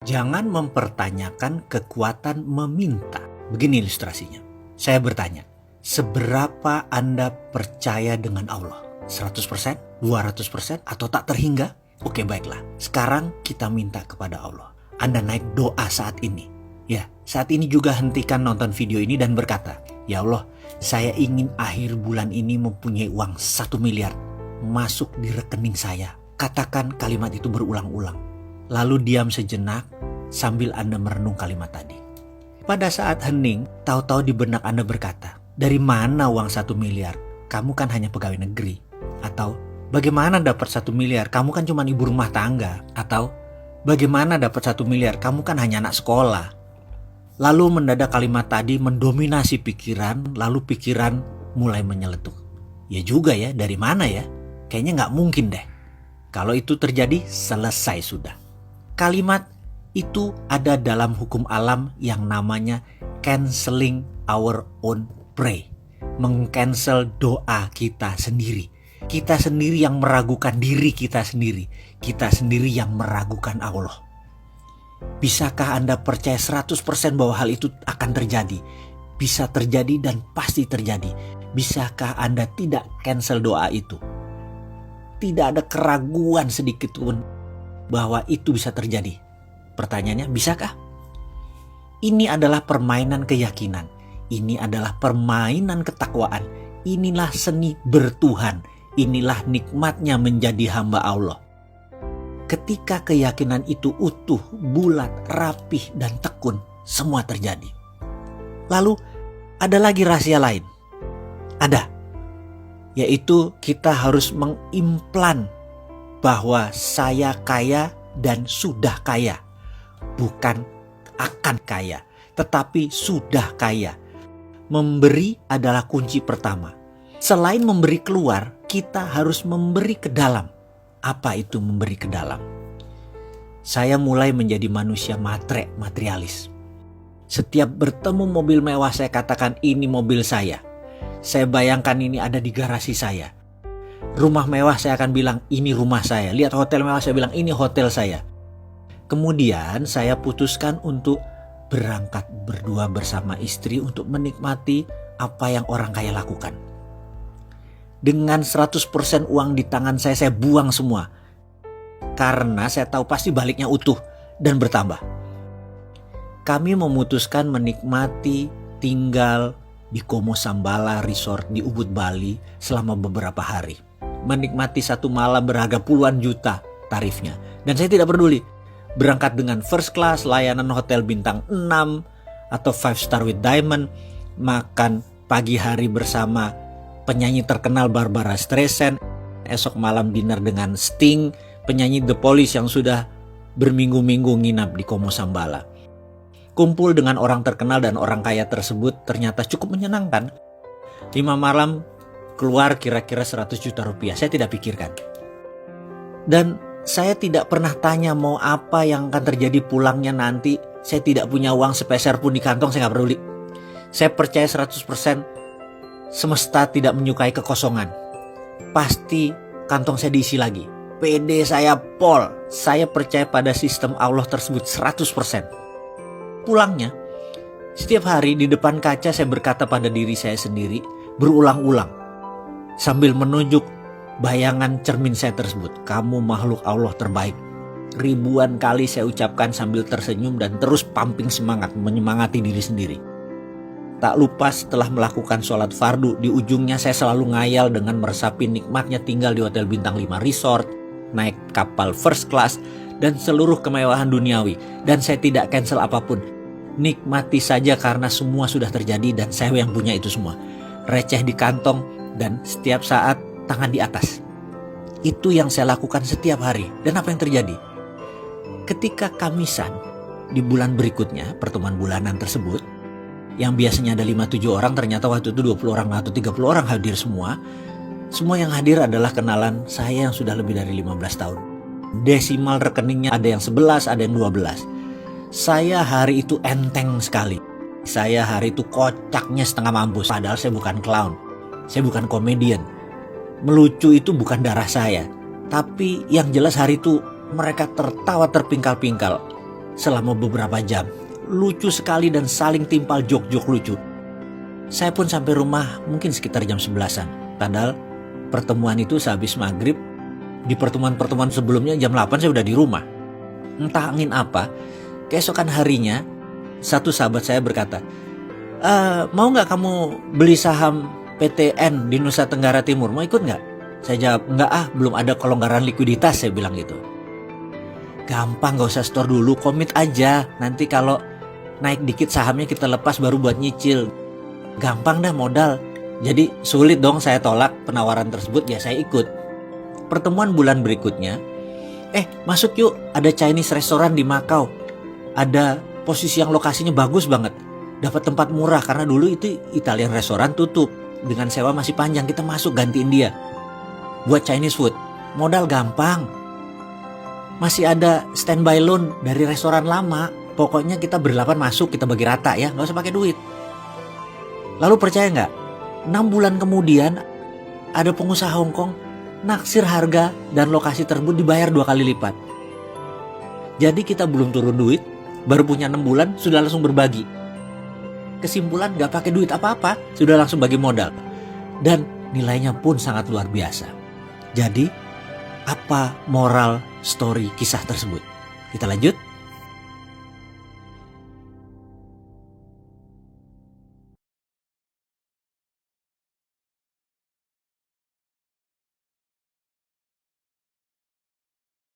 Jangan mempertanyakan kekuatan meminta. Begini ilustrasinya. Saya bertanya, seberapa Anda percaya dengan Allah? 100%? 200%? Atau tak terhingga? Oke, baiklah. Sekarang kita minta kepada Allah. Anda naik doa saat ini. Ya, saat ini juga hentikan nonton video ini dan berkata, "Ya Allah, saya ingin akhir bulan ini mempunyai uang 1 miliar masuk di rekening saya." Katakan kalimat itu berulang-ulang. Lalu diam sejenak sambil Anda merenung kalimat tadi. Pada saat hening, tahu-tahu di benak Anda berkata, "Dari mana uang 1 miliar? Kamu kan hanya pegawai negeri." Atau, "Bagaimana dapat 1 miliar? Kamu kan cuma ibu rumah tangga." Atau, "Bagaimana dapat 1 miliar? Kamu kan hanya anak sekolah." Lalu mendadak kalimat tadi mendominasi pikiran, lalu pikiran mulai menyeletuk. Ya juga ya, dari mana ya? Kayaknya nggak mungkin deh. Kalau itu terjadi, selesai sudah. Kalimat itu ada dalam hukum alam yang namanya canceling our own pray. Meng-cancel doa kita sendiri. Kita sendiri yang meragukan diri kita sendiri. Kita sendiri yang meragukan Allah. Bisakah Anda percaya 100% bahwa hal itu akan terjadi? Bisa terjadi dan pasti terjadi. Bisakah Anda tidak cancel doa itu? Tidak ada keraguan sedikit pun bahwa itu bisa terjadi. Pertanyaannya, bisakah? Ini adalah permainan keyakinan. Ini adalah permainan ketakwaan. Inilah seni bertuhan. Inilah nikmatnya menjadi hamba Allah. Ketika keyakinan itu utuh, bulat, rapih, dan tekun, semua terjadi. Lalu ada lagi rahasia lain. Ada. Yaitu kita harus mengimplan bahwa saya kaya dan sudah kaya. Bukan akan kaya, tetapi sudah kaya. Memberi adalah kunci pertama. Selain memberi keluar, kita harus memberi ke dalam. Apa itu memberi ke dalam? Saya mulai menjadi manusia materialis. Setiap bertemu mobil mewah saya katakan ini mobil saya. Saya bayangkan ini ada di garasi saya. Rumah mewah saya akan bilang ini rumah saya. Lihat hotel mewah saya bilang ini hotel saya. Kemudian saya putuskan untuk berangkat berdua bersama istri untuk menikmati apa yang orang kaya lakukan. Dengan 100% uang di tangan saya buang semua. Karena saya tahu pasti baliknya utuh dan bertambah. Kami memutuskan menikmati tinggal di Como Sambala Resort di Ubud, Bali selama beberapa hari. Menikmati satu malam berharga puluhan juta tarifnya. Dan saya tidak peduli. Berangkat dengan first class, layanan hotel bintang 6 atau 5 star with diamond. Makan pagi hari bersama penyanyi terkenal Barbara Streisand, esok malam dinner dengan Sting, penyanyi The Police yang sudah berminggu-minggu nginap di Como Sambala. Kumpul dengan orang terkenal dan orang kaya tersebut ternyata cukup menyenangkan. 5 malam keluar kira-kira 100 juta rupiah, saya tidak pikirkan. Dan saya tidak pernah tanya mau apa yang akan terjadi pulangnya nanti. Saya tidak punya uang sepeser pun di kantong, saya gak peduli. Saya percaya 100% semesta tidak menyukai kekosongan. Pasti kantong saya diisi lagi. PD saya pol. Saya percaya pada sistem Allah tersebut 100%. Pulangnya, setiap hari di depan kaca saya berkata pada diri saya sendiri berulang-ulang. Sambil menunjuk bayangan cermin saya tersebut. Kamu makhluk Allah terbaik. Ribuan kali saya ucapkan sambil tersenyum dan terus pumping semangat, menyemangati diri sendiri. Tak lupa setelah melakukan sholat fardu, di ujungnya saya selalu ngayal dengan meresapi nikmatnya tinggal di hotel bintang 5 resort, naik kapal first class, dan seluruh kemewahan duniawi. Dan saya tidak cancel apapun. Nikmati saja karena semua sudah terjadi dan saya yang punya itu semua. Receh di kantong dan setiap saat tangan di atas. Itu yang saya lakukan setiap hari. Dan apa yang terjadi? Ketika Kamisan di bulan berikutnya, pertemuan bulanan tersebut, yang biasanya ada 5-7 orang, ternyata waktu itu 20 orang atau 30 orang hadir semua. Semua yang hadir adalah kenalan saya yang sudah lebih dari 15 tahun. Desimal rekeningnya ada yang 11, ada yang 12. Saya hari itu enteng sekali. Saya hari itu kocaknya setengah mampus. Padahal saya bukan clown. Saya bukan komedian. Melucu itu bukan darah saya. Tapi yang jelas hari itu mereka tertawa terpingkal-pingkal. selama beberapa jam. Lucu sekali dan saling timpal jok-jok lucu. Saya pun sampai rumah mungkin sekitar jam 11-an. Padahal pertemuan itu sehabis maghrib. Di pertemuan-pertemuan sebelumnya jam 8 saya udah di rumah. Entah angin apa, keesokan harinya satu sahabat saya berkata, mau nggak kamu beli saham PTN di Nusa Tenggara Timur, mau ikut nggak? Saya jawab, nggak belum ada kelonggaran likuiditas, saya bilang gitu. Gampang, gak usah store dulu, komit aja. Nanti kalau naik dikit sahamnya kita lepas baru buat nyicil. Gampang dah modal. Jadi sulit dong saya tolak penawaran tersebut, ya saya ikut. Pertemuan bulan berikutnya, masuk yuk, ada Chinese restoran di Macau. Ada posisi yang lokasinya bagus banget. Dapat tempat murah karena dulu itu Italian restoran tutup. Dengan sewa masih panjang, kita masuk gantiin dia. Buat Chinese food, modal gampang. Masih ada standby loan dari restoran lama. Pokoknya kita berdelapan masuk, kita bagi rata ya, gak usah pakai duit. Lalu percaya nggak? 6 bulan kemudian ada pengusaha Hong Kong naksir harga dan lokasi tersebut dibayar 2 kali lipat. Jadi kita belum turun duit, baru punya 6 bulan sudah langsung berbagi. Kesimpulan nggak pakai duit apa-apa, sudah langsung bagi modal. Dan nilainya pun sangat luar biasa. Jadi apa moral story kisah tersebut? Kita lanjut.